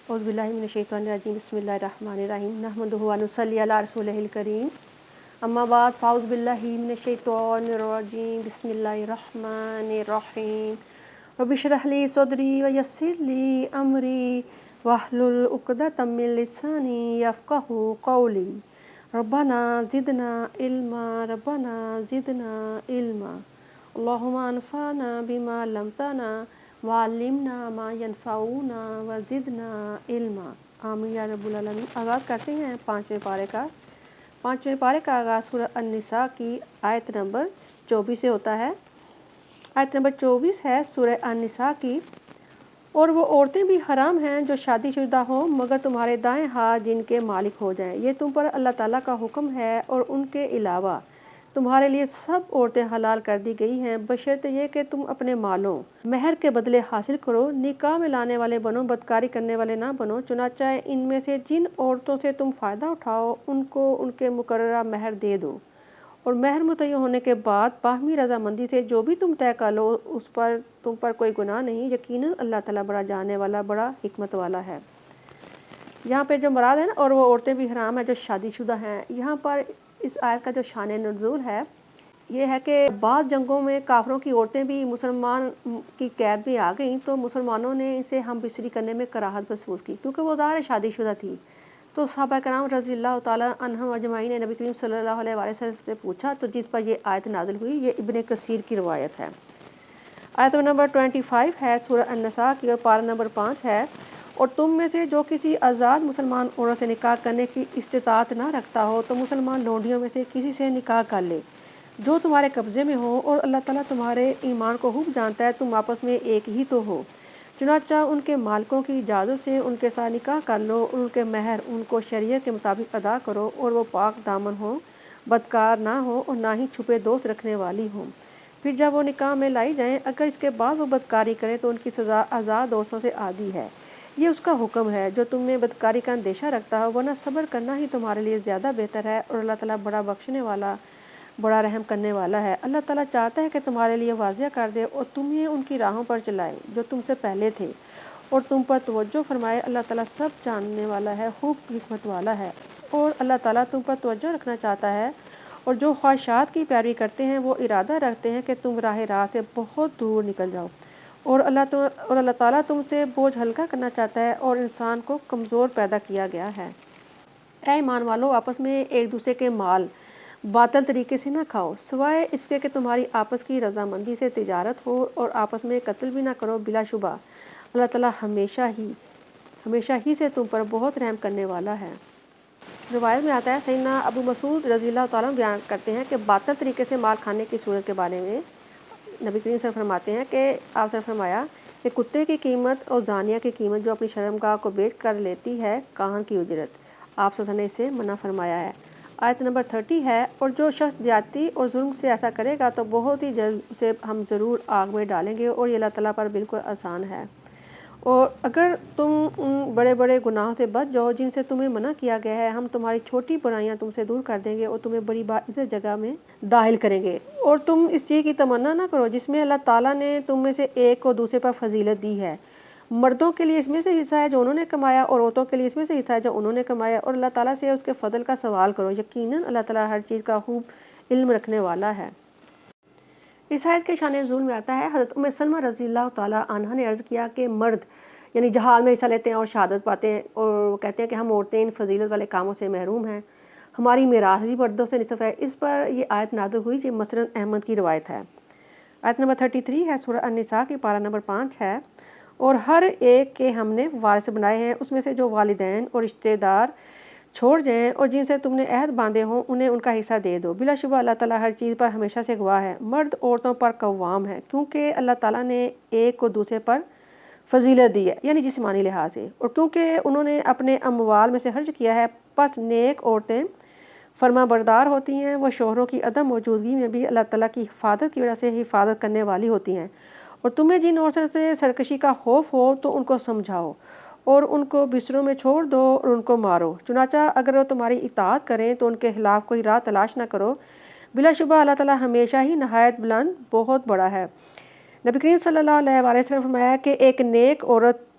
اعوذ باللہ من الشیطان الرجیم بسم اللہ الرحمن الرحیم نحمدہ و نصلی علی رسولہ الکریم اما بعد فاعوذ باللہ من الشیطان الرجیم بسم اللہ الرحمن الرحیم رب اشرح لی صدری ویسر لی امری واحلل عقدۃ من لسانی یفقہوا قولی ربنا زدنا علما ربنا زدنا علما اللہم انفعنا بما علمتنا وعلمنا ما ينفعنا وزدنا علما آمین یا رب العالمین۔ آغاز کرتے ہیں پانچویں پارے کا آغاز سورہ النساء کی آیت نمبر 24 سے ہوتا ہے۔ آیت نمبر 24 ہے سورہ النساء کی۔ اور وہ عورتیں بھی حرام ہیں جو شادی شدہ ہوں مگر تمہارے دائیں ہاتھ جن کے مالک ہو جائیں، یہ تم پر اللہ تعالیٰ کا حکم ہے، اور ان کے علاوہ تمہارے لیے سب عورتیں حلال کر دی گئی ہیں بشرط یہ کہ تم اپنے مالوں مہر کے بدلے حاصل کرو، نکاح میں لانے والے بنو، بدکاری کرنے والے نہ بنو، چنانچہ ان میں سے جن عورتوں سے تم فائدہ اٹھاؤ ان کو ان کے مقررہ مہر دے دو، اور مہر متعین ہونے کے بعد باہمی رضامندی سے جو بھی تم طے کر لو اس پر تم پر کوئی گناہ نہیں، یقیناً اللہ تعالیٰ بڑا جاننے والا بڑا حکمت والا ہے۔ یہاں پہ جو مراد ہے نا، اور وہ عورتیں بھی حرام ہیں جو شادی شدہ ہیں، یہاں پر اس آیت کا جو شان نزول ہے یہ ہے کہ بعض جنگوں میں کافروں کی عورتیں بھی مسلمان کی قید میں آ گئیں تو مسلمانوں نے اسے ہم بستری کرنے میں کراہت محسوس کی، کیونکہ وہ ظاہر شادی شدہ تھی۔ تو صحابہ کرام رضی اللہ تعالیٰ عنہم اجمعین نے نبی کریم صلی اللہ علیہ وسلم سے پوچھا، تو جس پر یہ آیت نازل ہوئی، یہ ابن کثیر کی روایت ہے۔ آیت نمبر 25 ہے سورہ النساء کی اور پارہ نمبر 5 ہے، اور تم میں سے جو کسی آزاد مسلمان عورت سے نکاح کرنے کی استطاعت نہ رکھتا ہو تو مسلمان لونڈیوں میں سے کسی سے نکاح کر لے جو تمہارے قبضے میں ہو، اور اللہ تعالیٰ تمہارے ایمان کو خوب جانتا ہے، تم آپس میں ایک ہی تو ہو، چنانچہ ان کے مالکوں کی اجازت سے ان کے ساتھ نکاح کر لو، اور ان کے مہر ان کو شریعت کے مطابق ادا کرو، اور وہ پاک دامن ہو، بدکار نہ ہو، اور نہ ہی چھپے دوست رکھنے والی ہوں۔ پھر جب وہ نکاح میں لائی جائیں، اگر اس کے بعد وہ بدکاری کریں تو ان کی سزا آزاد دوستوں سے عادی ہے، یہ اس کا حکم ہے جو تم میں بدکاری کا اندیشہ رکھتا ہو، ورنہ صبر کرنا ہی تمہارے لیے زیادہ بہتر ہے، اور اللہ تعالیٰ بڑا بخشنے والا بڑا رحم کرنے والا ہے۔ اللہ تعالیٰ چاہتا ہے کہ تمہارے لیے واضح کر دے اور تمہیں ان کی راہوں پر چلائے جو تم سے پہلے تھے، اور تم پر توجہ فرمائے۔ اللہ تعالیٰ سب جاننے والا ہے، خوب حکمت والا ہے۔ اور اللہ تعالیٰ تم پر توجہ رکھنا چاہتا ہے، اور جو خواہشات کی پیروی کرتے ہیں وہ ارادہ رکھتے ہیں کہ تم راہ راست سے بہت دور نکل جاؤ، اور اللہ تعالیٰ تم سے بوجھ ہلکا کرنا چاہتا ہے، اور انسان کو کمزور پیدا کیا گیا ہے۔ اے ایمان والو، آپس میں ایک دوسرے کے مال باطل طریقے سے نہ کھاؤ، سوائے اس کے کہ تمہاری آپس کی رضامندی سے تجارت ہو، اور آپس میں قتل بھی نہ کرو، بلا شبہ اللہ تعالیٰ ہمیشہ ہی سے تم پر بہت رحم کرنے والا ہے۔ روایت میں آتا ہے، سیدنا ابو مسعود رضی اللہ تعالیٰ عنہ بیان کرتے ہیں کہ باطل طریقے سے مال کھانے کی صورت کے بارے میں نبی کریم صلی اللہ علیہ وسلم فرماتے ہیں کہ آپ نے فرمایا کہ کتے کی قیمت اور زانیہ کی قیمت جو اپنی شرمگاہ کو بیچ کر لیتی ہے کاہن کی اجرت، آپ صلی اللہ علیہ وسلم نے اسے منع فرمایا ہے۔ آیت نمبر 30 ہے، اور جو شخص زیادتی اور ظلم سے ایسا کرے گا تو بہت ہی جلد اسے ہم ضرور آگ میں ڈالیں گے، اور یہ اللہ تعالیٰ پر بالکل آسان ہے۔ اور اگر تم ان بڑے بڑے گناہوں سے بچ جاؤ جن سے تمہیں منع کیا گیا ہے، ہم تمہاری چھوٹی برائیاں تم سے دور کر دیں گے اور تمہیں بڑی باعزت جگہ میں داخل کریں گے۔ اور تم اس چیز کی تمنا نہ کرو جس میں اللہ تعالیٰ نے تم میں سے ایک کو دوسرے پر فضیلت دی ہے، مردوں کے لیے اس میں سے حصہ ہے جو انہوں نے کمایا، اور عورتوں کے لیے اس میں سے حصہ ہے جو انہوں نے کمایا، اور اللہ تعالیٰ سے اس کے فضل کا سوال کرو، یقیناً اللہ تعالیٰ ہر چیز کا خوب علم رکھنے والا ہے۔ اس آیت کے شان نزول میں آتا ہے، حضرت ام سلمہ رضی اللہ تعالیٰ عنہا نے عرض کیا کہ مرد یعنی جہاد میں حصہ لیتے ہیں اور شہادت پاتے ہیں، اور وہ کہتے ہیں کہ ہم عورتیں ان فضیلت والے کاموں سے محروم ہیں، ہماری میراث بھی مردوں سے نصف ہے۔ اس پر یہ آیت نازل ہوئی، یہ مسند احمد کی روایت ہے۔ آیت نمبر 33 ہے سورہ النساء کی، پارہ نمبر 5 ہے، اور ہر ایک کے ہم نے وارث بنائے ہیں، اس میں سے جو والدین اور رشتہ دار چھوڑ جائیں اور جن سے تم نے عہد باندھے ہوں انہیں ان کا حصہ دے دو، بلا شبہ اللہ تعالیٰ ہر چیز پر ہمیشہ سے گواہ ہے۔ مرد عورتوں پر قوام ہے کیونکہ اللہ تعالیٰ نے ایک کو دوسرے پر فضیلت دی ہے، یعنی جسمانی لحاظ سے، اور کیونکہ انہوں نے اپنے اموال میں سے خرچ کیا ہے، پس نیک عورتیں فرما بردار ہوتی ہیں، وہ شوہروں کی عدم موجودگی میں بھی اللہ تعالیٰ کی حفاظت کی وجہ سے حفاظت کرنے والی ہوتی ہیں۔ اور تمہیں جن عورتوں سے سرکشی کا خوف ہو تو ان کو سمجھاؤ اور ان کو بستروں میں چھوڑ دو اور ان کو مارو، چنانچہ اگر وہ تمہاری اطاعت کریں تو ان کے خلاف کوئی راہ تلاش نہ کرو، بلا شبہ اللہ تعالیٰ ہمیشہ ہی نہایت بلند بہت بڑا ہے۔ نبی کریم صلی اللہ علیہ وسلم نے فرمایا کہ ایک نیک عورت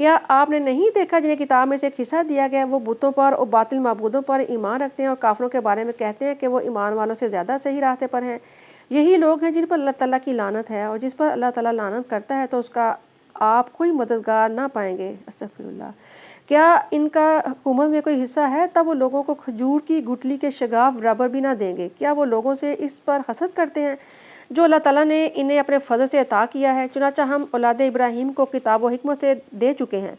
کیا آپ نے نہیں دیکھا جنہیں کتاب میں سے ایک حصہ دیا گیا وہ بتوں پر اور باطل معبودوں پر ایمان رکھتے ہیں اور کافروں کے بارے میں کہتے ہیں کہ وہ ایمان والوں سے زیادہ صحیح راستے پر ہیں؟ یہی لوگ ہیں جن پر اللہ تعالیٰ کی لعنت ہے، اور جس پر اللہ تعالیٰ لعنت کرتا ہے تو اس کا آپ کوئی مددگار نہ پائیں گے۔ استغفر اللہ۔ کیا ان کا حکومت میں کوئی حصہ ہے؟ تب وہ لوگوں کو کھجور کی گٹلی کے شگاف برابر بھی نہ دیں گے۔ کیا وہ لوگوں سے اس پر حسد کرتے ہیں جو اللہ تعالیٰ نے انہیں اپنے فضل سے عطا کیا ہے؟ چنانچہ ہم اولاد ابراہیم کو کتاب و حکمت سے دے چکے ہیں،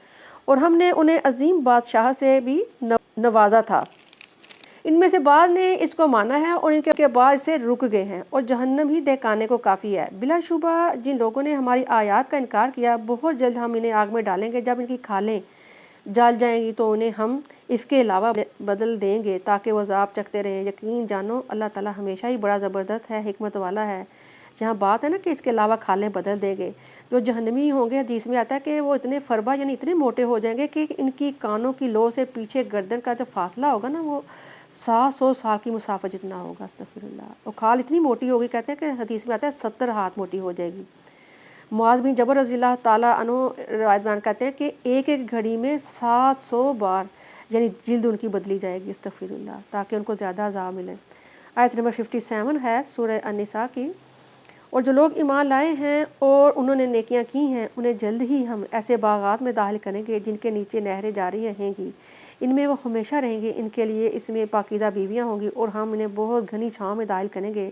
اور ہم نے انہیں عظیم بادشاہ سے بھی نوازا تھا۔ ان میں سے بعض نے اس کو مانا ہے اور ان کے بعد اس سے رک گئے ہیں، اور جہنم ہی دہکانے کو کافی ہے۔ بلا شبہ جن لوگوں نے ہماری آیات کا انکار کیا، بہت جلد ہم انہیں آگ میں ڈالیں گے۔ جب ان کی کھالیں جل جائیں گی تو انہیں ہم اس کے علاوہ بدل دیں گے تاکہ وہ عذاب چکھتے رہیں۔ یقین جانو اللہ تعالیٰ ہمیشہ ہی بڑا زبردست ہے، حکمت والا ہے۔ جہاں بات ہے نا کہ اس کے علاوہ کھالیں بدل دیں گے، جو جہنمی ہوں گے، حدیث میں آتا ہے کہ وہ اتنے فربا یعنی اتنے موٹے ہو جائیں گے کہ ان کی کانوں کی لو سے پیچھے گردن کا جو فاصلہ ہوگا نا وہ 700 سال کی مسافت جتنا ہوگا۔ استغفر اللہ۔ اور کھال اتنی موٹی ہوگی، کہتے ہیں کہ حدیث میں آتا ہے 70 ہاتھ موٹی ہو جائے گی۔ معاذ بن جبل رضی اللہ تعالیٰ عنہ روایت بیان کرتے ہیں کہ ایک ایک گھڑی میں 700 بار یعنی جلد ان کی بدلی جائے گی۔ استغفر اللہ، تاکہ ان کو زیادہ عذاب ملے۔ آیت نمبر 57 ہے سورہ النساء کی۔ اور جو لوگ ایمان لائے ہیں اور انہوں نے نیکیاں کی ہیں، انہیں جلد ہی ہم ایسے باغات میں داخل کریں گے جن کے نیچے نہریں جاری رہیں گی، ان میں وہ ہمیشہ رہیں گے۔ ان کے لیے اس میں پاکیزہ بیویاں ہوں گی اور ہم انہیں بہت گھنی چھاؤں میں داخل کریں گے۔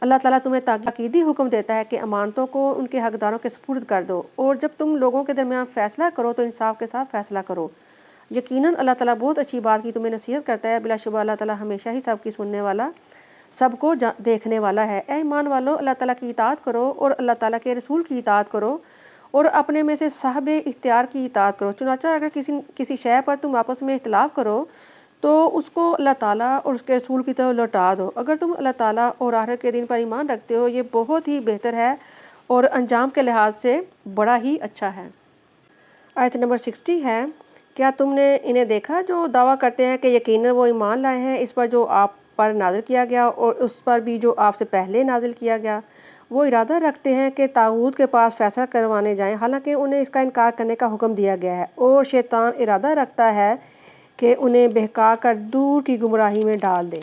اللہ تعالیٰ تمہیں تاکیدی حکم دیتا ہے کہ امانتوں کو ان کے حقداروں کے سپرد کر دو، اور جب تم لوگوں کے درمیان فیصلہ کرو تو انصاف کے ساتھ فیصلہ کرو۔ یقیناً اللہ تعالیٰ بہت اچھی بات کی تمہیں نصیحت کرتا ہے۔ بلا شبہ اللہ تعالیٰ ہمیشہ ہی سب کی سننے والا، سب کو دیکھنے والا ہے۔ اے ایمان والو، اللہ تعالیٰ کی اطاعت کرو اور اللہ تعالیٰ کے رسول کی اطاعت کرو، اور اپنے میں سے صاحب اختیار کی اطاعت کرو۔ چنانچہ اگر کسی شے پر تم آپس میں اختلاف کرو تو اس کو اللہ تعالیٰ اور اس کے رسول کی طرف لوٹا دو۔ اگر تم اللہ تعالیٰ اور آخرت کے دن پر ایمان رکھتے ہو، یہ بہت ہی بہتر ہے اور انجام کے لحاظ سے بڑا ہی اچھا ہے۔ آیت نمبر 60 ہے، کیا تم نے انہیں دیکھا جو دعویٰ کرتے ہیں کہ یقیناً وہ ایمان لائے ہیں اس پر جو آپ پر نازل کیا گیا اور اس پر بھی جو آپ سے پہلے نازل کیا گیا؟ وہ ارادہ رکھتے ہیں کہ طاغوت کے پاس فیصلہ کروانے جائیں، حالانکہ انہیں اس کا انکار کرنے کا حکم دیا گیا ہے، اور شیطان ارادہ رکھتا ہے کہ انہیں بہکا کر دور کی گمراہی میں ڈال دے۔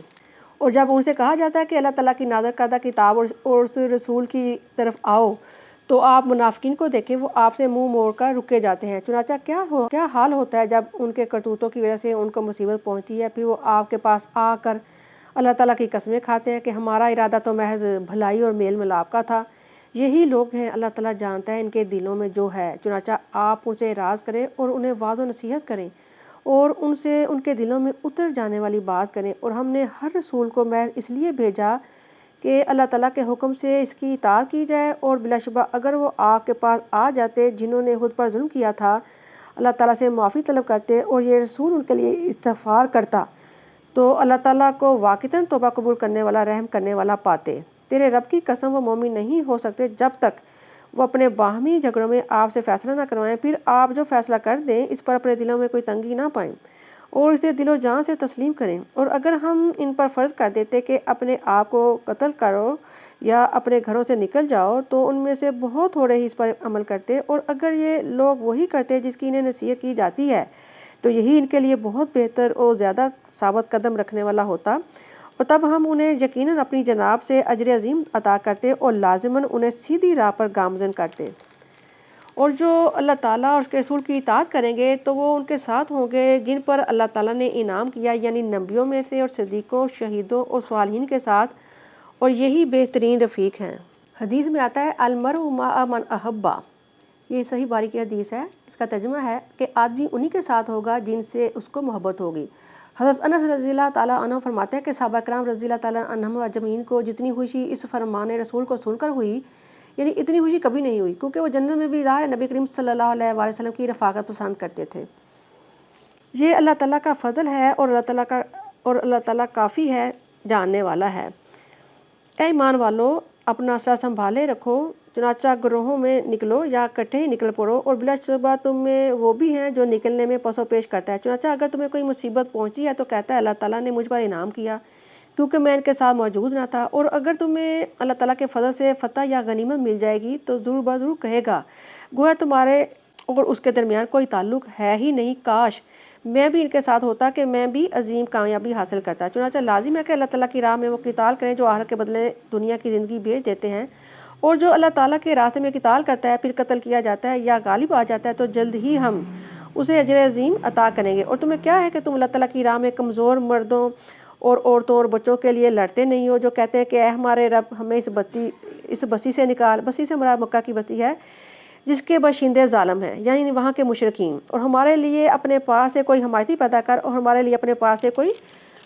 اور جب ان سے کہا جاتا ہے کہ اللہ تعالیٰ کی نازل کردہ کتاب اور اس رسول کی طرف آؤ، تو آپ منافقین کو دیکھیں، وہ آپ سے منہ موڑ کر رکے جاتے ہیں۔ چنانچہ کیا حال ہوتا ہے جب ان کے کرتوتوں کی وجہ سے ان کو مصیبت پہنچتی ہے، پھر وہ آپ کے پاس آ کر اللہ تعالیٰ کی قسمیں کھاتے ہیں کہ ہمارا ارادہ تو محض بھلائی اور میل ملاپ کا تھا۔ یہی لوگ ہیں، اللہ تعالیٰ جانتا ہے ان کے دلوں میں جو ہے۔ چنانچہ آپ ان سے اعراض کریں اور انہیں واعظ و نصیحت کریں، اور ان سے ان کے دلوں میں اتر جانے والی بات کریں۔ اور ہم نے ہر رسول کو محض اس لیے بھیجا کہ اللہ تعالیٰ کے حکم سے اس کی اطاعت کی جائے، اور بلا شبہ اگر وہ آپ کے پاس آ جاتے جنہوں نے خود پر ظلم کیا تھا، اللہ تعالیٰ سے معافی طلب کرتے اور یہ رسول ان کے لیے استغفار کرتا، تو اللہ تعالیٰ کو واقعتاً توبہ قبول کرنے والا، رحم کرنے والا پاتے۔ تیرے رب کی قسم، وہ مومن نہیں ہو سکتے جب تک وہ اپنے باہمی جھگڑوں میں آپ سے فیصلہ نہ کروائیں۔ پھر آپ جو فیصلہ کر دیں اس پر اپنے دلوں میں کوئی تنگی نہ پائیں اور اسے دل و جان سے تسلیم کریں۔ اور اگر ہم ان پر فرض کر دیتے کہ اپنے آپ کو قتل کرو یا اپنے گھروں سے نکل جاؤ، تو ان میں سے بہت تھوڑے ہی اس پر عمل کرتے، اور اگر یہ لوگ وہی کرتے جس کی انہیں نصیحت کی جاتی ہے تو یہی ان کے لیے بہت بہتر اور زیادہ ثابت قدم رکھنے والا ہوتا، اور تب ہم انہیں یقیناً اپنی جناب سے اجر عظیم عطا کرتے اور لازماً انہیں سیدھی راہ پر گامزن کرتے۔ اور جو اللہ تعالیٰ اور اس کے رسول کی اطاعت کریں گے تو وہ ان کے ساتھ ہوں گے جن پر اللہ تعالیٰ نے انعام کیا، یعنی نبیوں میں سے اور صدیقوں، شہیدوں اور صالحین کے ساتھ، اور یہی بہترین رفیق ہیں۔ حدیث میں آتا ہے المرء مع من احبا، یہ صحیح باری کی حدیث ہے۔ اس کا ترجمہ ہے کہ آدمی انہی کے ساتھ ہوگا جن سے اس کو محبت ہوگی۔ حضرت انس رضی اللہ تعالیٰ عنہ فرماتے ہیں کہ صحابہ کرام رضی اللہ تعالیٰ عنہم اجمعین کو جتنی خوشی اس فرمان رسول کو سن کر ہوئی، یعنی اتنی خوشی کبھی نہیں ہوئی، کیونکہ وہ جنت میں بھی ظاہر نبی کریم صلی اللہ علیہ وآلہ وسلم کی رفاقت پسند کرتے تھے۔ یہ اللہ تعالیٰ کا فضل ہے اور اللہ تعالیٰ کافی ہے، جاننے والا ہے۔ اے ایمان والو، اپنا اسلحہ سنبھالے رکھو، چنانچہ گروہوں میں نکلو یا اکٹھے ہی نکل پڑو، اور بلا شبہ تم میں وہ بھی ہیں جو نکلنے میں پس و پیش کرتا ہے۔ چنانچہ اگر تمہیں کوئی مصیبت پہنچی ہے تو کہتا ہے اللہ تعالیٰ نے مجھ پر انعام کیا کیونکہ میں ان کے ساتھ موجود نہ تھا، اور اگر تمہیں اللہ تعالیٰ کے فضل سے فتح یا غنیمت مل جائے گی تو ضرور بضرور کہے گا گویا تمہارے اور اس کے درمیان کوئی تعلق ہے ہی نہیں، کاش میں بھی ان کے ساتھ ہوتا کہ میں بھی عظیم کامیابی حاصل کرتا۔ چنانچہ لازم ہے کہ اللہ تعالیٰ کی راہ میں وہ قتال کریں جو آخرت کے بدلے دنیا کی زندگی بھیج دیتے ہیں، اور جو اللہ تعالیٰ کے راستے میں قتال کرتا ہے پھر قتل کیا جاتا ہے یا غالب آ جاتا ہے تو جلد ہی ہم اسے اجر عظیم عطا کریں گے۔ اور تمہیں کیا ہے کہ تم اللہ تعالیٰ کی راہ میں کمزور مردوں اور عورتوں اور بچوں کے لیے لڑتے نہیں ہو جو کہتے ہیں کہ اے ہمارے رب ہمیں اس بستی سے نکال۔ بستی سے مراد مکہ کی بستی ہے جس کے باشندے ظالم ہیں، یعنی وہاں کے مشرکین، اور ہمارے لیے اپنے پاس سے کوئی حمایتی پیدا کر اور ہمارے لیے اپنے پاس سے کوئی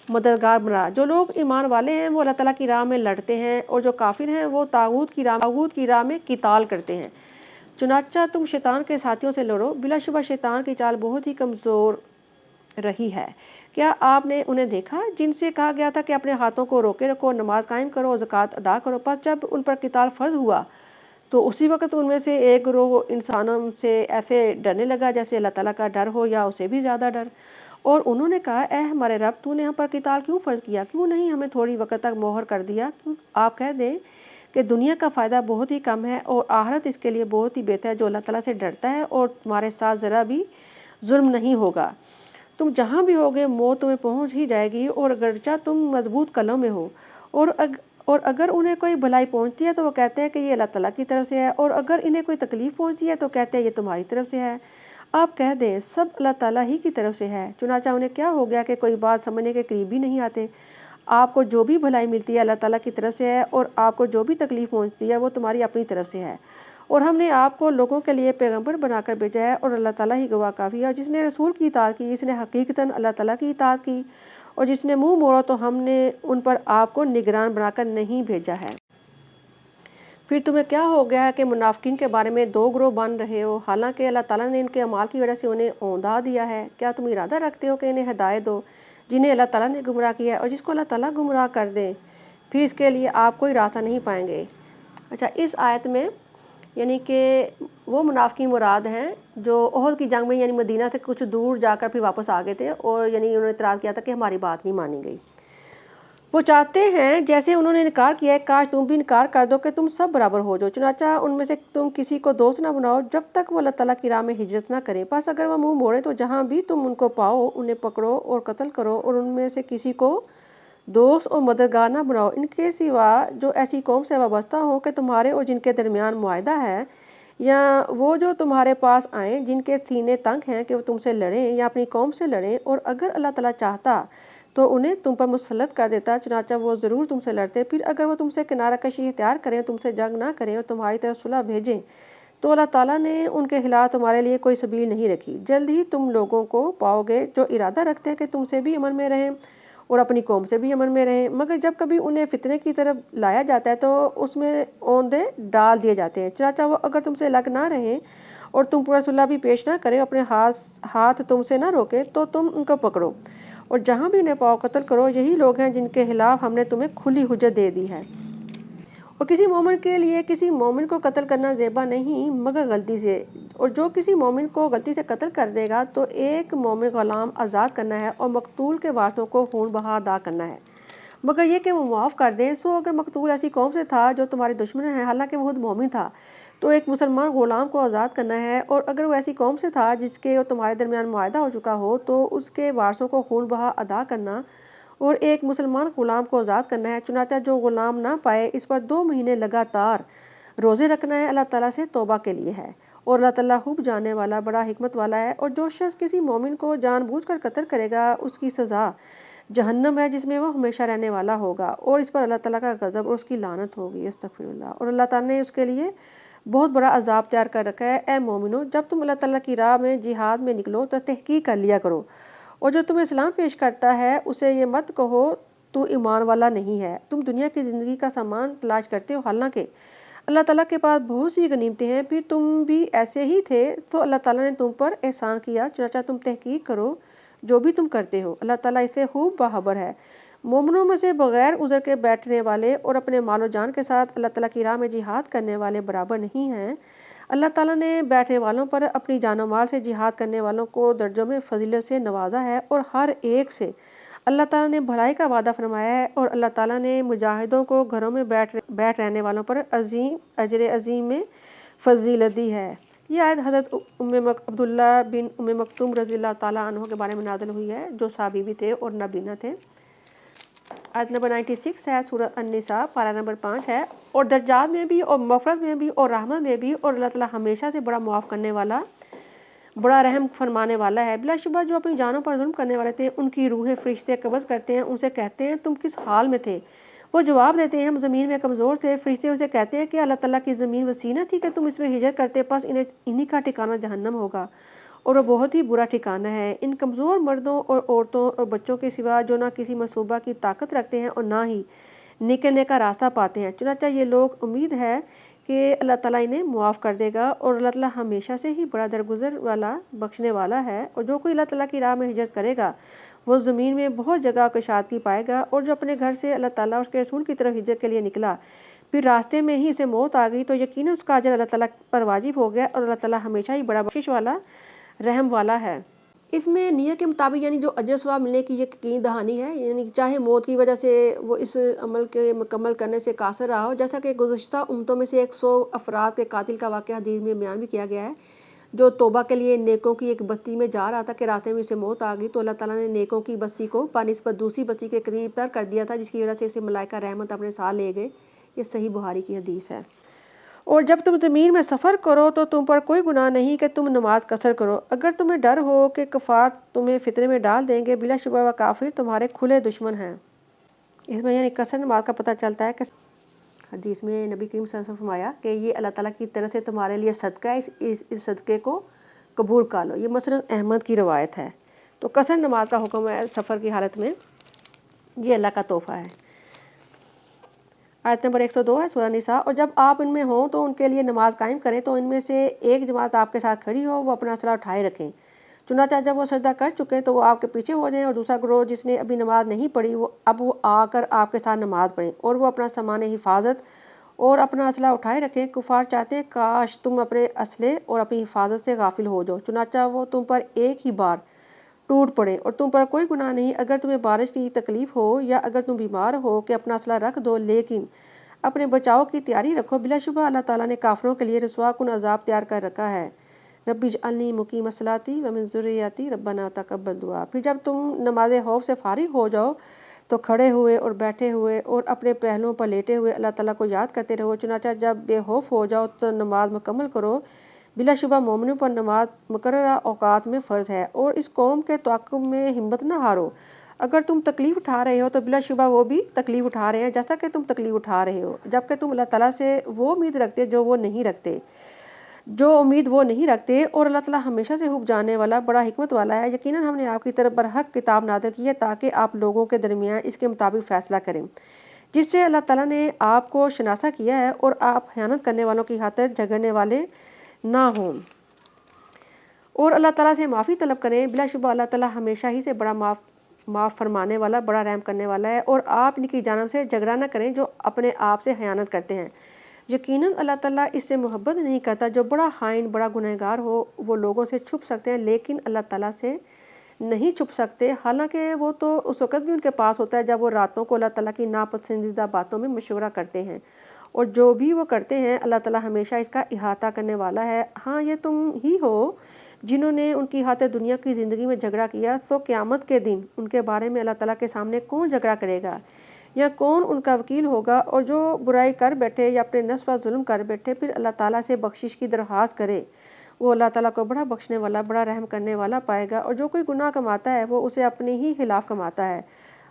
مددگار بنا۔ جو لوگ ایمان والے ہیں وہ اللہ تعالیٰ کی راہ میں لڑتے ہیں، اور جو کافر ہیں وہ طاغوت کی راہ میں قتال کرتے ہیں۔ چنانچہ تم شیطان کے ساتھیوں سے لڑو، بلا شبہ شیطان کی چال بہت ہی کمزور رہی ہے۔ کیا آپ نے انہیں دیکھا جن سے کہا گیا تھا کہ اپنے ہاتھوں کو روکے رکھو، نماز قائم کرو اور زکوٰۃ ادا کرو، پس جب ان پر قتال فرض ہوا تو اسی وقت ان میں سے ایک گروہ انسانوں سے ایسے ڈرنے لگا جیسے اللہ تعالیٰ کا ڈر ہو یا اسے بھی زیادہ ڈر، اور انہوں نے کہا اے ہمارے رب تو نے ہم پر قتال کیوں فرض کیا، کیوں نہیں ہمیں تھوڑی وقت تک مہر کر دیا؟ آپ کہہ دیں کہ دنیا کا فائدہ بہت ہی کم ہے اور آخرت اس کے لیے بہت ہی بہتر ہے۔ جو اللہ تعالیٰ سے ڈرتا ہے اور تمہارے ساتھ ذرا بھی ظلم نہیں ہوگا، تم جہاں بھی ہوگے موت تمہیں پہنچ ہی جائے گی، اور اگرچہ تم مضبوط قلعوں میں ہو، اور اگر انہیں کوئی بھلائی پہنچتی ہے تو وہ کہتے ہیں کہ یہ اللہ تعالیٰ کی طرف سے ہے، اور اگر انہیں کوئی تکلیف پہنچتی ہے تو کہتے ہیں یہ تمہاری طرف سے ہے۔ آپ کہہ دیں سب اللہ تعالیٰ ہی کی طرف سے ہے۔ چنانچہ انہیں کیا ہو گیا کہ کوئی بات سمجھنے کے قریب بھی نہیں آتے۔ آپ کو جو بھی بھلائی ملتی ہے اللہ تعالیٰ کی طرف سے ہے، اور آپ کو جو بھی تکلیف پہنچتی ہے وہ تمہاری اپنی طرف سے ہے، اور ہم نے آپ کو لوگوں کے لیے پیغمبر بنا کر بھیجا ہے، اور اللہ تعالیٰ ہی گواہ کافی ہے۔ اور جس نے رسول کی اطاعت کی اس نے حقیقتاً اللہ تعالیٰ کی اطاعت کی، اور جس نے منہ موڑا تو ہم نے ان پر آپ کو نگران بنا کر نہیں بھیجا ہے۔ پھر تمہیں کیا ہو گیا ہے کہ منافقین کے بارے میں دو گروہ بن رہے ہو، حالانکہ اللہ تعالیٰ نے ان کے اعمال کی وجہ سے انہیں اوندا دیا ہے؟ کیا تم ارادہ رکھتے ہو کہ انہیں ہدایت دو جنہیں اللہ تعالیٰ نے گمراہ کیا ہے، اور جس کو اللہ تعالیٰ گمراہ کر دے پھر اس کے لیے آپ کوئی راستہ نہیں پائیں گے؟ اچھا، اس آیت میں یعنی کہ وہ منافقین مراد ہیں جو احد کی جنگ میں یعنی مدینہ سے کچھ دور جا کر پھر واپس آ گئے تھے، اور یعنی انہوں نے اعتراض کیا تھا کہ ہماری بات نہیں مانی گئی۔ وہ چاہتے ہیں جیسے انہوں نے انکار کیا ہے کاش تم بھی انکار کر دو کہ تم سب برابر ہو جاؤ، چنانچہ ان میں سے تم کسی کو دوست نہ بناؤ جب تک وہ اللہ تعالیٰ کی راہ میں ہجرت نہ کریں، پس اگر وہ منہ موڑے تو جہاں بھی تم ان کو پاؤ انہیں پکڑو اور قتل کرو، اور ان میں سے کسی کو دوست اور مددگار نہ بناؤ ان کے سوا جو ایسی قوم سے وابستہ ہوں کہ تمہارے اور جن کے درمیان معاہدہ ہے، یا وہ جو تمہارے پاس آئیں جن کے سینے تنگ ہیں کہ وہ تم سے لڑیں یا اپنی قوم سے لڑیں، اور اگر اللہ تعالیٰ چاہتا تو انہیں تم پر مسلط کر دیتا، چنانچہ وہ ضرور تم سے لڑتے۔ پھر اگر وہ تم سے کنارہ کشی اختیار کریں، تم سے جنگ نہ کریں اور تمہاری طرف صلح بھیجیں تو اللہ تعالیٰ نے ان کے خلاف تمہارے لیے کوئی سبیل نہیں رکھی۔ جلد ہی تم لوگوں کو پاؤ گے جو ارادہ رکھتے ہیں کہ تم سے بھی امن میں رہیں اور اپنی قوم سے بھی امن میں رہیں، مگر جب کبھی انہیں فتنے کی طرف لایا جاتا ہے تو اس میں اوندے ڈال دیے جاتے ہیں۔ چنانچہ وہ اگر تم سے لگ نہ رہیں اور تم پر صلح بھی پیش نہ کریں، اپنے ہاتھ تم سے نہ روکیں تو تم ان کو پکڑو اور جہاں بھی انہیں پاؤ قتل کرو۔ یہی لوگ ہیں جن کے خلاف ہم نے تمہیں کھلی حجت دے دی ہے، اور کسی مومن کے لیے کسی مومن کو قتل کرنا زیبا نہیں مگر غلطی سے، اور جو کسی مومن کو غلطی سے قتل کر دے گا تو ایک مومن غلام آزاد کرنا ہے اور مقتول کے وارثوں کو خون بہا ادا کرنا ہے، مگر یہ کہ وہ معاف کر دیں۔ سو اگر مقتول ایسی قوم سے تھا جو تمہارے دشمن ہے حالانکہ وہ خود مومن تھا تو ایک مسلمان غلام کو آزاد کرنا ہے، اور اگر وہ ایسی قوم سے تھا جس کے اور تمہارے درمیان معاہدہ ہو چکا ہو تو اس کے وارثوں کو خون بہا ادا کرنا اور ایک مسلمان غلام کو آزاد کرنا ہے۔ چنانچہ جو غلام نہ پائے اس پر 2 مہینے لگاتار روزے رکھنا ہے، اللہ تعالیٰ سے توبہ کے لیے ہے، اور اللہ تعالیٰ خوب جاننے والا بڑا حکمت والا ہے۔ اور جو شخص کسی مومن کو جان بوجھ کر قتل کرے گا اس کی سزا جہنم ہے جس میں وہ ہمیشہ رہنے والا ہوگا، اور اس پر اللہ تعالیٰ کا غضب اور اس کی لعنت ہوگی، استغفر اللہ، اور اللہ تعالیٰ نے اس کے لیے بہت بڑا عذاب تیار کر رکھا ہے۔ اے مومنو، جب تم اللہ تعالیٰ کی راہ میں جہاد میں نکلو تو تحقیق کر لیا کرو، اور جو تمہیں اسلام پیش کرتا ہے اسے یہ مت کہو تو ایمان والا نہیں ہے، تم دنیا کی زندگی کا سامان تلاش کرتے ہو حالانکہ اللہ تعالیٰ کے پاس بہت سی غنیمتیں ہیں، پھر تم بھی ایسے ہی تھے تو اللہ تعالیٰ نے تم پر احسان کیا، چنانچہ تم تحقیق کرو جو بھی تم کرتے ہو، اللہ تعالیٰ اسے خوب باخبر ہے۔ مومنوں میں سے بغیر عذر کے بیٹھنے والے اور اپنے مال و جان کے ساتھ اللہ تعالیٰ کی راہ میں جہاد کرنے والے برابر نہیں ہیں۔ اللہ تعالیٰ نے بیٹھنے والوں پر اپنی جان و مال سے جہاد کرنے والوں کو درجوں میں فضیلت سے نوازا ہے، اور ہر ایک سے اللہ تعالیٰ نے بھلائی کا وعدہ فرمایا ہے، اور اللہ تعالیٰ نے مجاہدوں کو گھروں میں بیٹھ رہنے والوں پر عظیم اجر عظیم میں فضیلت دی ہے۔ یہ آیت حضرت عبداللہ بن مکتوم رضی اللہ تعالیٰ عنہ کے بارے میں نازل ہوئی ہے، جو صحابی بھی تھے اور نبینا تھے۔ آیت نمبر 96 ہے، سورۃ النساء پارہ نمبر 5 ہے۔ اور درجات میں بھی اور مغفرت میں بھی اور رحمت میں بھی، اور اللہ تعالیٰ ہمیشہ سے بڑا معاف کرنے والا، بڑا رحم فرمانے والا ہے۔ بلا شبہ جو اپنی جانوں پر ظلم کرنے والے تھے ان کی روحیں فرشتے قبض کرتے ہیں، ان سے کہتے ہیں تم کس حال میں تھے؟ وہ جواب دیتے ہیں ہم زمین میں کمزور تھے۔ فرشتے اسے کہتے ہیں کہ اللہ تعالیٰ کی زمین وسیع نہ تھی کہ تم اس میں ہجرت کرتے، پس انہی کا ٹھکانہ جہنم ہوگا اور وہ بہت ہی برا ٹھکانہ ہے۔ ان کمزور مردوں اور عورتوں اور بچوں کے سوا جو نہ کسی منصوبہ کی طاقت رکھتے ہیں اور نہ ہی نکلنے کا راستہ پاتے ہیں، چنانچہ یہ لوگ امید ہے کہ اللہ تعالیٰ انہیں معاف کر دے گا، اور اللہ تعالیٰ ہمیشہ سے ہی بڑا درگزر والا بخشنے والا ہے۔ اور جو کوئی اللہ تعالیٰ کی راہ میں ہجرت کرے گا وہ زمین میں بہت جگہ کشادگی پائے گا، اور جو اپنے گھر سے اللہ تعالیٰ اور اس کے رسول کی طرف ہجرت کے لیے نکلا، پھر راستے میں ہی اسے موت آ گئی، تو یقیناً اس کا اجر اللہ تعالیٰ پر واجب ہو گیا، اور اللہ تعالیٰ ہمیشہ ہی بڑا بخشش والا، رحم والا ہے۔ اس میں نیت کے مطابق یعنی جو اجر ثواب ملنے کی یقین دہانی ہے، یعنی چاہے موت کی وجہ سے وہ اس عمل کے مکمل کرنے سے قاصر رہا ہو، جیسا کہ گزشتہ امتوں میں سے 100 افراد کے قاتل کا واقعہ حدیث میں بیان بھی کیا گیا ہے، جو توبہ کے لیے نیکوں کی ایک بستی میں جا رہا تھا کہ راستے میں اسے موت آ گئی، تو اللہ تعالیٰ نے نیکوں کی بستی کو بنسبت دوسری بستی کے قریب تر کر دیا تھا، جس کی وجہ سے اسے ملائکہ رحمت اپنے ساتھ لے گئے۔ یہ صحیح بخاری کی حدیث ہے۔ اور جب تم زمین میں سفر کرو تو تم پر کوئی گناہ نہیں کہ تم نماز قصر کرو، اگر تمہیں ڈر ہو کہ کفار تمہیں فتنے میں ڈال دیں گے، بلا شبہ وہ کافر تمہارے کھلے دشمن ہیں۔ اس میں یعنی قصر نماز کا پتہ چلتا ہے کہ حدیث میں نبی کریم صلی اللہ علیہ وسلم نے فرمایا کہ یہ اللہ تعالیٰ کی طرف سے تمہارے لیے صدقہ ہے، اس صدقے کو قبول کر لو۔ یہ مسند احمد کی روایت ہے۔ تو قصر نماز کا حکم ہے سفر کی حالت میں، یہ اللہ کا تحفہ ہے۔ آیت نمبر 102 ہے، سورہ نساء۔ اور جب آپ ان میں ہوں تو ان کے لیے نماز قائم کریں، تو ان میں سے ایک جماعت آپ کے ساتھ کھڑی ہو، وہ اپنا اسلحہ اٹھائے رکھیں، چنانچہ جب وہ سجدہ کر چکے تو وہ آپ کے پیچھے ہو جائیں، اور دوسرا گروہ جس نے ابھی نماز نہیں پڑھی وہ آ کر آپ کے ساتھ نماز پڑھیں، اور وہ اپنا سامان حفاظت اور اپنا اسلحہ اٹھائے رکھیں۔ کفار چاہتے ہیں کاش تم اپنے اسلحے اور اپنی حفاظت سے غافل ہو جاؤ، چنانچہ وہ تم پر ایک ہی بار ٹوٹ پڑے، اور تم پر کوئی گناہ نہیں اگر تمہیں بارش کی تکلیف ہو یا اگر تم بیمار ہو کہ اپنا اسلحہ رکھ دو، لیکن اپنے بچاؤ کی تیاری رکھو۔ بلا شبہ اللہ تعالیٰ نے کافروں کے لیے رسوا کن عذاب تیار کر رکھا ہے۔ رب اجعلنی مقیم الصلاۃ ومن ذریتی ربنا تقبل دعا۔ پھر جب تم نماز خوف سے فارغ ہو جاؤ تو کھڑے ہوئے اور بیٹھے ہوئے اور اپنے پہلوؤں پر لیٹے ہوئے اللہ تعالیٰ کو یاد کرتے رہو، چنانچہ جب بے خوف ہو جاؤ تو نماز مکمل کرو۔ بلا شبہ مومنوں پر نماز مقررہ اوقات میں فرض ہے، اور اس قوم کے تعاقب میں ہمت نہ ہارو۔ اگر تم تکلیف اٹھا رہے ہو تو بلا شبہ وہ بھی تکلیف اٹھا رہے ہیں جیسا کہ تم تکلیف اٹھا رہے ہو، جبکہ تم اللہ تعالیٰ سے وہ امید رکھتے جو وہ نہیں رکھتے، اور اللہ تعالیٰ ہمیشہ سے خوب جاننے والا، بڑا حکمت والا ہے۔ یقیناً ہم نے آپ کی طرف برحق کتاب نازل کی ہے تاکہ آپ لوگوں کے درمیان اس کے مطابق فیصلہ کریں، جس سے اللہ تعالیٰ نے آپ کو شناسہ کیا ہے، اور آپ خیانت کرنے والوں کی خاطر جھگڑنے والے نہ ہوں، اور اللہ تعالیٰ سے معافی طلب کریں۔ بلا شبہ اللہ تعالیٰ ہمیشہ ہی سے بڑا معاف فرمانے والا، بڑا رحم کرنے والا ہے، اور آپ ان کی جانب سے جھگڑا نہ کریں جو اپنے آپ سے خیانت کرتے ہیں۔ یقیناً اللہ تعالیٰ اس سے محبت نہیں کرتا جو بڑا خائن، بڑا گنہگار ہو۔ وہ لوگوں سے چھپ سکتے ہیں لیکن اللہ تعالیٰ سے نہیں چھپ سکتے، حالانکہ وہ تو اس وقت بھی ان کے پاس ہوتا ہے جب وہ راتوں کو اللہ تعالیٰ کی ناپسندیدہ باتوں میں مشورہ کرتے ہیں، اور جو بھی وہ کرتے ہیں اللہ تعالیٰ ہمیشہ اس کا احاطہ کرنے والا ہے۔ ہاں یہ تم ہی ہو جنہوں نے ان کی خاطر دنیا کی زندگی میں جھگڑا کیا، تو قیامت کے دن ان کے بارے میں اللہ تعالیٰ کے سامنے کون جھگڑا کرے گا یا کون ان کا وکیل ہوگا؟ اور جو برائی کر بیٹھے یا اپنے نفس پر ظلم کر بیٹھے پھر اللہ تعالیٰ سے بخشش کی درخواست کرے، وہ اللہ تعالیٰ کو بڑا بخشنے والا، بڑا رحم کرنے والا پائے گا۔ اور جو کوئی گناہ کماتا ہے وہ اسے اپنے ہی خلاف کماتا ہے۔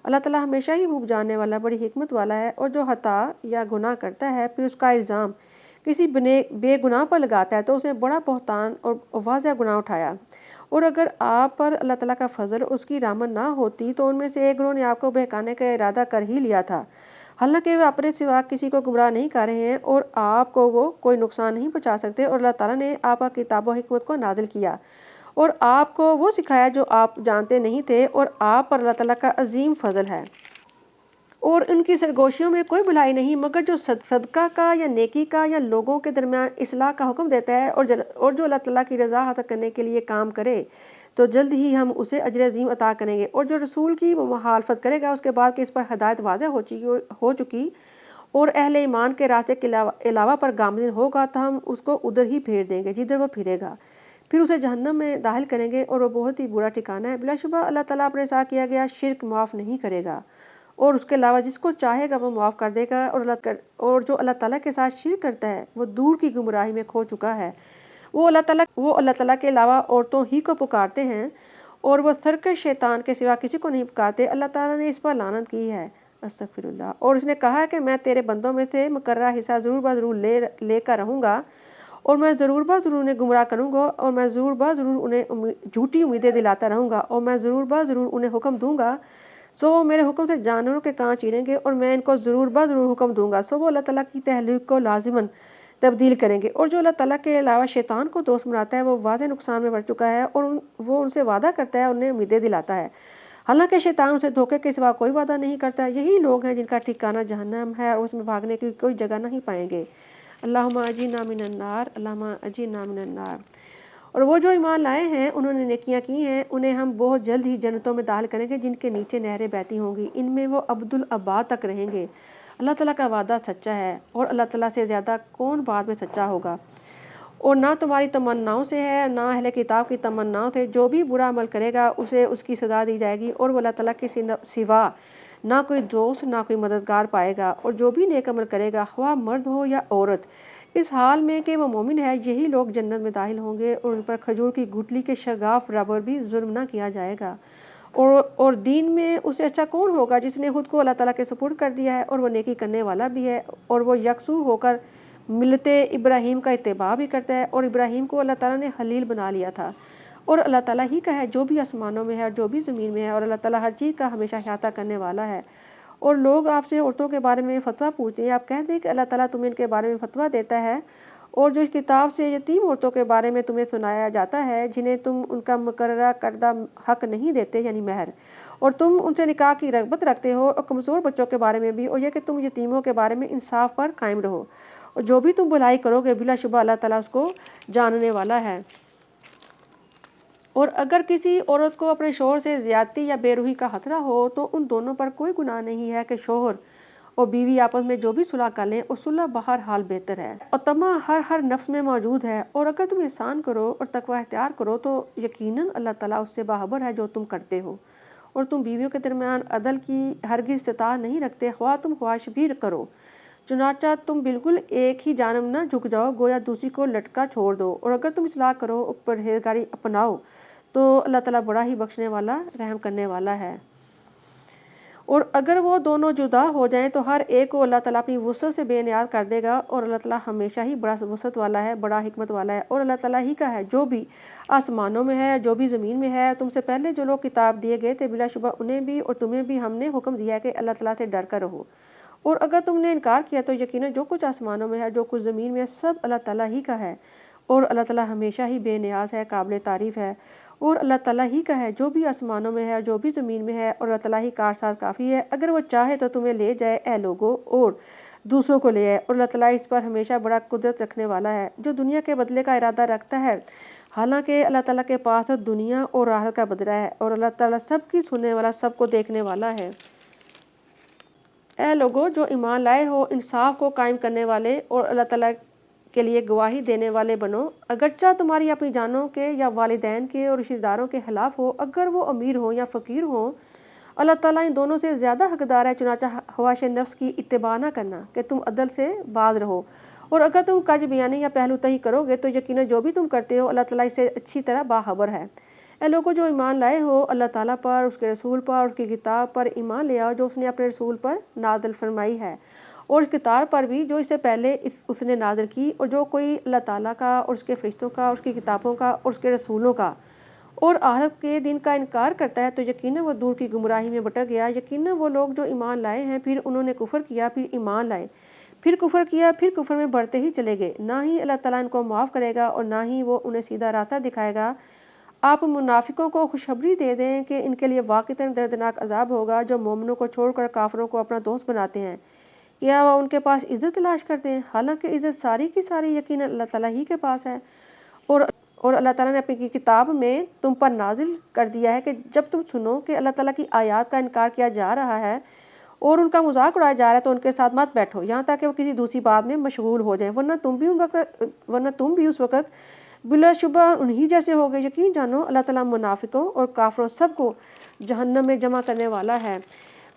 اللہ تعالیٰ ہمیشہ ہی خوب جاننے والا، بڑی حکمت والا ہے۔ اور جو خطا یا گناہ کرتا ہے پھر اس کا الزام کسی بے گناہ پر لگاتا ہے تو اس نے بڑا بہتان اور واضح گناہ اٹھایا۔ اور اگر آپ پر اللہ تعالیٰ کا فضل اور اس کی رحمت نہ ہوتی تو ان میں سے ایک گروہ نے آپ کو بہکانے کا ارادہ کر ہی لیا تھا، حالانکہ وہ اپنے سوا کسی کو گمراہ نہیں کر رہے ہیں اور آپ کو وہ کوئی نقصان نہیں پہنچا سکتے۔ اور اللہ تعالیٰ نے آپ پر کتاب و حکمت کو نازل کیا اور آپ کو وہ سکھایا جو آپ جانتے نہیں تھے، اور آپ پر اللہ تعالیٰ کا عظیم فضل ہے۔ اور ان کی سرگوشیوں میں کوئی بھلائی نہیں مگر جو صدقہ کا یا نیکی کا یا لوگوں کے درمیان اصلاح کا حکم دیتا ہے، اور جو اللہ تعالیٰ کی رضا حاصل کرنے کے لیے کام کرے تو جلد ہی ہم اسے اجر عظیم عطا کریں گے۔ اور جو رسول کی مخالفت کرے گا اس کے بعد کہ اس پر ہدایت واضح ہو چکی اور اہل ایمان کے راستے کے علاوہ پر گامزن ہوگا تو ہم اس کو ادھر ہی پھیر دیں گے جدھر وہ پھرے گا، پھر اسے جہنم میں داخل کریں گے اور وہ بہت ہی برا ٹھکانہ ہے۔ بلا شبہ اللہ تعالیٰ اپنے ساتھ کیا گیا شرک معاف نہیں کرے گا، اور اس کے علاوہ جس کو چاہے گا وہ معاف کر دے گا، اور جو اللہ تعالیٰ کے ساتھ شرک کرتا ہے وہ دور کی گمراہی میں کھو چکا ہے۔ وہ اللہ تعالیٰ کے علاوہ عورتوں ہی کو پکارتے ہیں اور وہ سرکش شیطان کے سوا کسی کو نہیں پکارتے۔ اللہ تعالیٰ نے اس پر لعنت کی ہے، استغفر اللہ، اور اس نے کہا کہ میں تیرے بندوں میں سے مقررہ حصہ ضرور بضرور لے کر رہوں گا، اور میں ضرور بضرور انہیں گمراہ کروں گا، اور میں ضرور بضرور انہیں جھوٹی امیدیں دلاتا رہوں گا، اور میں ضرور بضرور انہیں حکم دوں گا سو وہ میرے حکم سے جانوروں کے کان چیریں گے، اور میں ان کو ضرور بضرور حکم دوں گا سو وہ اللہ تعالیٰ کی تحلیق کو لازماً تبدیل کریں گے۔ اور جو اللہ تعالیٰ کے علاوہ شیطان کو دوست بناتا ہے وہ واضح نقصان میں بڑھ چکا ہے، اور وہ ان سے وعدہ کرتا ہے اور انہیں امیدیں دلاتا ہے، حالانکہ شیطان اسے دھوکے کے سوا کوئی وعدہ نہیں کرتا۔ یہی لوگ ہیں جن کا ٹھکانہ جہنم ہے اور اس میں بھاگنے کی کوئی جگہ نہیں پائیں گے۔ اللہم اجرنا من النار، اللہم اجرنا من النار۔ اور وہ جو ایمان لائے ہیں انہوں نے نیکیاں کی ہیں، انہیں ہم بہت جلد ہی جنتوں میں داخل کریں گے جن کے نیچے نہریں بہتی ہوں گی، ان میں وہ ابدالآباد تک رہیں گے۔ اللہ تعالیٰ کا وعدہ سچا ہے، اور اللہ تعالیٰ سے زیادہ کون بات میں سچا ہوگا؟ اور نہ تمہاری تمناؤں سے ہے نہ اہل کتاب کی تمناؤں سے، جو بھی برا عمل کرے گا اسے اس کی سزا دی جائے گی، اور وہ اللہ تعالیٰ کے سوا نہ کوئی دوست نہ کوئی مددگار پائے گا۔ اور جو بھی نیک عمل کرے گا خواہ مرد ہو یا عورت، اس حال میں کہ وہ مومن ہے، یہی لوگ جنت میں داخل ہوں گے، اور ان پر کھجور کی گٹلی کے شگاف برابر بھی ظلم نہ کیا جائے گا۔ اور دین میں اسے اچھا کون ہوگا جس نے خود کو اللہ تعالیٰ کے سپرد کر دیا ہے اور وہ نیکی کرنے والا بھی ہے، اور وہ یکسو ہو کر ملت ابراہیم کا اتباع بھی کرتا ہے، اور ابراہیم کو اللہ تعالیٰ نے خلیل بنا لیا تھا۔ اور اللہ تعالیٰ ہی کا ہے جو بھی آسمانوں میں ہے اور جو بھی زمین میں ہے، اور اللہ تعالیٰ ہر چیز کا ہمیشہ احاطہ کرنے والا ہے۔ اور لوگ آپ سے عورتوں کے بارے میں فتویٰ پوچھتے ہیں، آپ کہہ دیں کہ اللہ تعالیٰ تمہیں ان کے بارے میں فتویٰ دیتا ہے، اور جو اس کتاب سے یتیم عورتوں کے بارے میں تمہیں سنایا جاتا ہے جنہیں تم ان کا مقررہ کردہ حق نہیں دیتے یعنی مہر، اور تم ان سے نکاح کی رغبت رکھتے ہو، اور کمزور بچوں کے بارے میں بھی، اور یہ کہ تم یتیموں کے بارے میں انصاف پر قائم رہو، اور جو بھی تم بھلائی کرو گے بلا شبہ اللہ تعالیٰ اس کو جاننے والا ہے۔ اور اگر کسی عورت کو اپنے شوہر سے زیادتی یا بے روحی کا خطرہ ہو تو ان دونوں پر کوئی گناہ نہیں ہے کہ شوہر اور بیوی آپس میں جو بھی صلح کر لیں، اور صلح بہرحال بہتر ہے، اور طمع ہر نفس میں موجود ہے، اور اگر تم احسان کرو اور تقوی اختیار کرو تو یقیناً اللہ تعالیٰ اس سے باخبر ہے جو تم کرتے ہو۔ اور تم بیویوں کے درمیان عدل کی ہرگز استطاعت نہیں رکھتے، خواہ تم خواہش بھی کرو، چنانچہ تم بالکل ایک ہی جانب نہ جھک جاؤ، گویا دوسری کو لٹکا چھوڑ دو، اور اگر تم اصلاح کرو اور پرہیزگاری اپناؤ تو اللہ تعالیٰ بڑا ہی بخشنے والا رحم کرنے والا ہے۔ اور اگر وہ دونوں جدا ہو جائیں تو ہر ایک کو اللہ تعالیٰ اپنی وسعت سے بے نیاز کر دے گا، اور اللہ تعالیٰ ہمیشہ ہی بڑا وسعت والا ہے، بڑا حکمت والا ہے۔ اور اللہ تعالیٰ ہی کا ہے جو بھی آسمانوں میں ہے جو بھی زمین میں ہے۔ تم سے پہلے جو لوگ کتاب دیے گئے تھے بلا شبہ انہیں بھی اور تمہیں بھی ہم نے حکم دیا ہے کہ اللہ تعالیٰ سے ڈر کر رہو، اور اگر تم نے انکار کیا تو یقیناً جو کچھ آسمانوں میں ہے جو کچھ زمین میں ہے سب اللہ تعالیٰ ہی کا ہے، اور اللہ تعالیٰ ہمیشہ ہی بے نیاز ہے، قابل تعریف ہے۔ اور اللہ تعالیٰ ہی کا ہے جو بھی آسمانوں میں ہے جو بھی زمین میں ہے، اور اللہ تعالیٰ ہی کارساز کافی ہے۔ اگر وہ چاہے تو تمہیں لے جائے اے لوگوں اور دوسروں کو لے آئے، اور اللہ تعالیٰ اس پر ہمیشہ بڑا قدرت رکھنے والا ہے جو دنیا کے بدلے کا ارادہ رکھتا ہے، حالانکہ اللہ تعالیٰ کے پاس تو دنیا اور آخرت کا بدلہ ہے، اور اللہ تعالیٰ سب کی سننے والا سب کو دیکھنے والا ہے۔ اے لوگوں جو ایمان لائے ہو، انصاف کو قائم کرنے والے اور اللہ تعالیٰ کے لیے گواہی دینے والے بنو، اگرچہ تمہاری اپنی جانوں کے یا والدین کے اور رشتہ داروں کے خلاف ہو، اگر وہ امیر ہوں یا فقیر ہوں، اللہ تعالیٰ ان دونوں سے زیادہ حقدار ہے، چنانچہ خواہش نفس کی اتباع نہ کرنا کہ تم عدل سے باز رہو، اور اگر تم کج بیانی یا پہلو تہی کرو گے تو یقیناً جو بھی تم کرتے ہو اللہ تعالیٰ اس سے اچھی طرح باخبر ہے۔ اے لوگوں جو ایمان لائے ہو، اللہ تعالیٰ پر، اس کے رسول پر، اس کی کتاب پر ایمان لے آؤ جو اس نے اپنے رسول پر نازل فرمائی ہے، اور اس کتاب پر بھی جو اس سے پہلے اس نے نازل کی، اور جو کوئی اللہ تعالیٰ کا اور اس کے فرشتوں کا اور اس کی کتابوں کا اور اس کے رسولوں کا اور آخرت کے دن کا انکار کرتا ہے تو یقیناً وہ دور کی گمراہی میں بٹک گیا۔ یقیناً وہ لوگ جو ایمان لائے ہیں پھر انہوں نے کفر کیا، پھر ایمان لائے، پھر کفر کیا، پھر کفر میں بڑھتے ہی چلے گئے، نہ ہی اللہ تعالیٰ ان کو معاف کرے گا اور نہ ہی وہ انہیں سیدھا راستہ دکھائے گا۔ آپ منافقوں کو خوشخبری دے دیں کہ ان کے لیے واقعتاً دردناک عذاب ہوگا جو مومنوں کو چھوڑ کر کافروں کو اپنا دوست بناتے ہیں، کیا وہ ان کے پاس عزت تلاش کرتے ہیں، حالانکہ عزت ساری کی ساری یقیناً اللہ تعالیٰ ہی کے پاس ہے۔ اور اللہ تعالیٰ نے اپنی کتاب میں تم پر نازل کر دیا ہے کہ جب تم سنو کہ اللہ تعالیٰ کی آیات کا انکار کیا جا رہا ہے اور ان کا مذاق اڑایا جا رہا ہے تو ان کے ساتھ مت بیٹھو یہاں تک کہ وہ کسی دوسری بات میں مشغول ہو جائیں، ورنہ تم بھی اس وقت بلا شبہ انہی جیسے ہو گئے۔ یقین جانو اللہ تعالیٰ منافقوں اور کافروں سب کو جہنم میں جمع کرنے والا ہے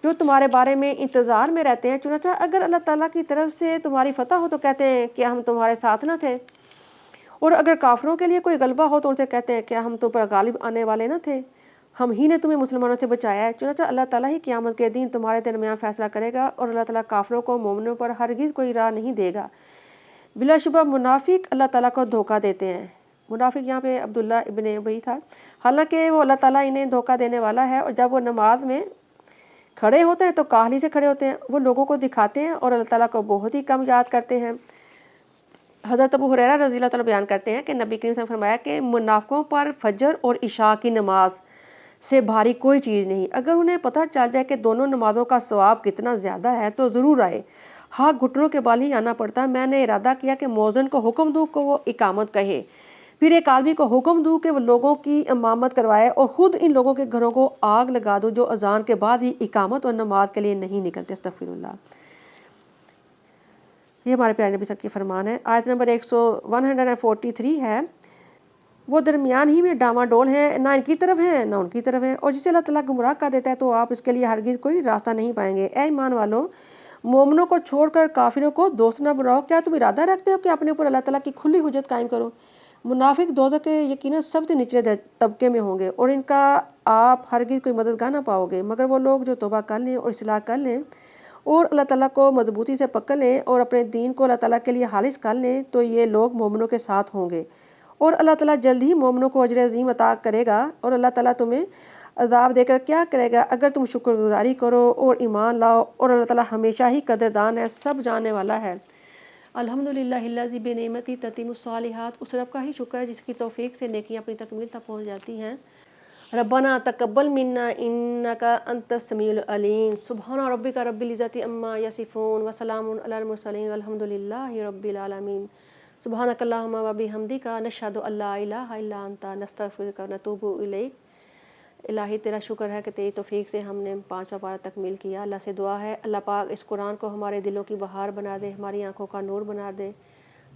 جو تمہارے بارے میں انتظار میں رہتے ہیں۔ چنانچہ اگر اللہ تعالیٰ کی طرف سے تمہاری فتح ہو تو کہتے ہیں کہ ہم تمہارے ساتھ نہ تھے، اور اگر کافروں کے لیے کوئی غلبہ ہو تو ان سے کہتے ہیں کہ ہم تم پر غالب آنے والے نہ تھے، ہم ہی نے تمہیں مسلمانوں سے بچایا ہے۔ چنانچہ اللہ تعالیٰ ہی قیامت کے دن تمہارے درمیان فیصلہ کرے گا، اور اللہ تعالیٰ کافروں کو مومنوں پر ہرگز کوئی راہ نہیں دے گا۔ بلا شبہ منافق اللہ تعالیٰ کو دھوکہ دیتے ہیں۔ منافق یہاں پہ عبداللہ ابن ابی تھا، حالانکہ وہ اللہ تعالیٰ انہیں دھوکہ دینے والا ہے، اور جب وہ نماز میں کھڑے ہوتے ہیں تو کاہلی سے کھڑے ہوتے ہیں، وہ لوگوں کو دکھاتے ہیں اور اللہ تعالیٰ کو بہت ہی کم یاد کرتے ہیں۔ حضرت ابو ہریرہ رضی اللہ تعالیٰ بیان کرتے ہیں کہ نبی کریم صلی اللہ علیہ وسلم نے فرمایا کہ منافقوں پر فجر اور عشاء کی نماز سے بھاری کوئی چیز نہیں، اگر انہیں پتہ چل جائے کہ دونوں نمازوں کا ثواب کتنا زیادہ ہے تو ضرور آئے۔ ہاں گھٹنوں کے بال ہی آنا پڑتا۔ میں نے ارادہ کیا کہ مؤذن کو حکم دوں کہ وہ اقامت کہے، پھر ایک آدمی کو حکم دوں کہ وہ لوگوں کی امامت کروائے، اور خود ان لوگوں کے گھروں کو آگ لگا دوں جو اذان کے بعد ہی اقامت اور نماز کے لیے نہیں نکلتے۔ استغفر اللہ۔ یہ ہمارے پیارے نبی صلی اللہ علیہ وسلم کی فرمان ہے۔ آیت نمبر 143 ہے، وہ درمیان ہی میں ڈاما ڈول ہیں، نہ ان کی طرف ہیں نہ ان کی طرف ہیں، اور جسے اللہ تعالیٰ گمراہ کر دیتا ہے تو آپ اس کے لیے ہرگز کوئی راستہ نہیں پائیں گے۔ اے ایمان والو، مومنوں کو چھوڑ کر کافروں کو دوست نہ بناؤ۔ کیا تم ارادہ رکھتے ہو کہ اپنے اوپر اللہ تعالیٰ کی کھلی حجت قائم کرو؟ منافق دوزخ کے یقیناً سب سے نچلے طبقے میں ہوں گے، اور ان کا آپ ہرگز کوئی مددگار نہ پاؤ گے، مگر وہ لوگ جو توبہ کر لیں اور اصلاح کر لیں اور اللہ تعالیٰ کو مضبوطی سے پکڑ لیں اور اپنے دین کو اللہ تعالیٰ کے لیے خالص کر لیں تو یہ لوگ مومنوں کے ساتھ ہوں گے، اور اللہ تعالیٰ جلد ہی مومنوں کو اجر عظیم عطا کرے گا۔ اور اللہ تعالیٰ تمہیں عذاب دے کر کیا کرے گا اگر تم شکر گزاری کرو اور ایمان لاؤ، اور اللہ تعالیٰ ہمیشہ ہی قدردان ہے، سب جاننے والا ہے۔ الحمدللہ الذی بنعمتہ تتم الصالحات۔ اس رب کا ہی شکر ہے جس کی توفیق سے نیکیاں اپنی تکمیل تک پہنچ جاتی ہیں۔ ربنا تقبل منا انک انت السمیع العلیم۔ سبحان ربک رب العزۃ عما یصفون وسلام علی المرسلین والحمدللہ رب العالمین۔ سبحانک اللہم وبحمدک نشہد ان لا الہ الا انت نستغفرک ونتوب الیک۔ الہی تیرا شکر ہے کہ تیری توفیق سے ہم نے 5واں پارہ تکمیل کیا۔ اللہ سے دعا ہے اللہ پاک اس قرآن کو ہمارے دلوں کی بہار بنا دے، ہماری آنکھوں کا نور بنا دے،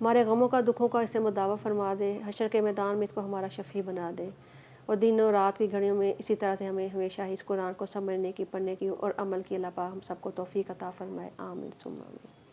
ہمارے غموں کا دکھوں کا اس سے مداوع فرما دے، حشر کے میدان میں اس کو ہمارا شفیع بنا دے، اور دن و رات کی گھڑیوں میں اسی طرح سے ہمیں ہمیشہ ہی اس قرآن کو سمجھنے کی، پڑھنے کی اور عمل کی اللہ پاک ہم سب کو توفیق عطا فرمائے۔ آمین ثم آمین۔